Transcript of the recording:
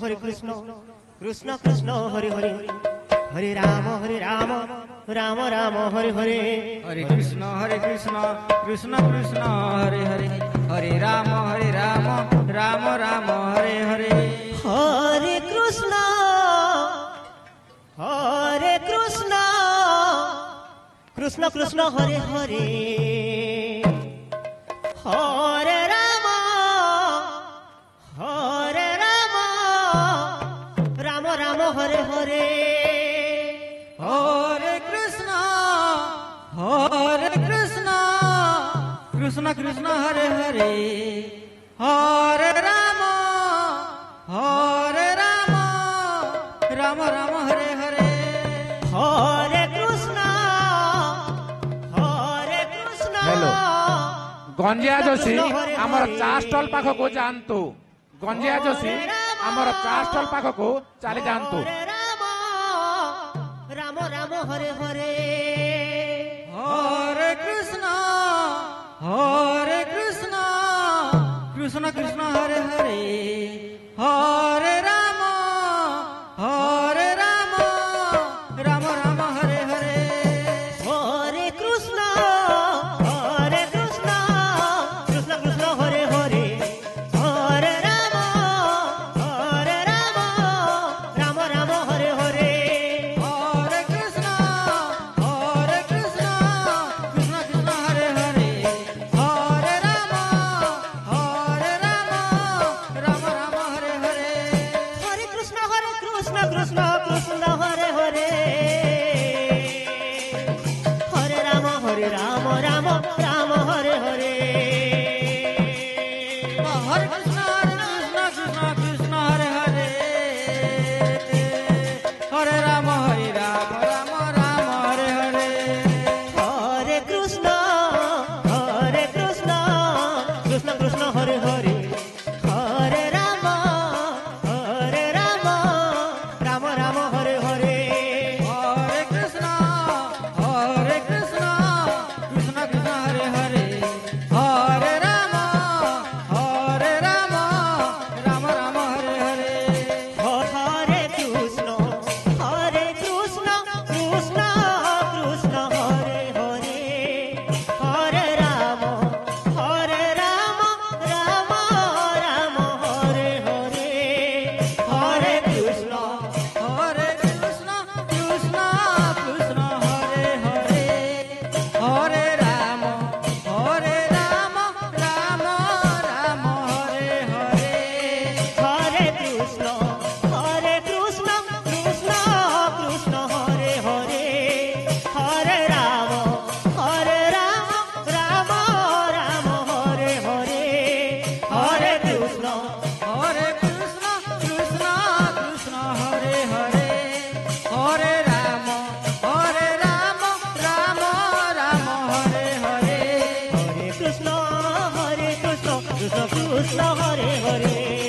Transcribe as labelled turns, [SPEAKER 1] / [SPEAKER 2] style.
[SPEAKER 1] हरे Krishna Krishna Krishna Hare Hare Hare Ram Ram Ram Hare Hare
[SPEAKER 2] Hare Krishna Krishna Krishna Hare Hare Hare Ram Ram Ram Hare Hare
[SPEAKER 1] Hare Krishna Krishna Krishna Hare Hare Hare Ram Ram Ram Hare Hare
[SPEAKER 2] Hare Krishna Krishna Krishna Hare Hare Hare Ram Ram Ram Hare Hare
[SPEAKER 1] Hare Krishna
[SPEAKER 3] hello गंजिया Joshi आमर चा stall पाख को जानतु गंजिया जोशी आमर चा स्टॉल पाख को चली जानतु
[SPEAKER 1] राम राम हरे हरे
[SPEAKER 2] हरे कृष्ण कृष्ण कृष्ण हरे हरे हरे राम राम राम हरे हरे
[SPEAKER 1] हरे कृष्ण कृष्ण कृष्ण हरे हरे हरे राम राम राम हरे हरे
[SPEAKER 2] हरे कृष्ण कृष्ण कृष्ण हरे हरे हरे राम राम हरे हरे
[SPEAKER 1] हरे कृष्ण कृष्ण कृष्ण हरे हरे हरे राम राम हरे हरे
[SPEAKER 2] हरे कृष्ण कृष्ण हरे हरे हरे राम राम हरे हरे
[SPEAKER 1] हरे कृष्ण कृष्ण कृष्ण हरे हरे हरे राम राम हरे हरे
[SPEAKER 2] हरे कृष्ण कृष्ण कृष्ण हरे हरे हरे राम राम हरे हरे
[SPEAKER 1] हरे कृष्ण कृष्ण हरे हरे हरे राम राम हरे हरे हरे कृष्ण
[SPEAKER 2] कृष्ण कृष्ण हरे हरे हरे राम राम हरे हरे
[SPEAKER 1] हरे कृष्ण कृष्ण हरे हरे हरे राम राम हरे हरे हरे कृष्ण
[SPEAKER 2] कृष्ण हरे हरे हरे राम राम हरे हरे
[SPEAKER 1] हरे कृष्ण कृष्ण कृष्ण हरे हरे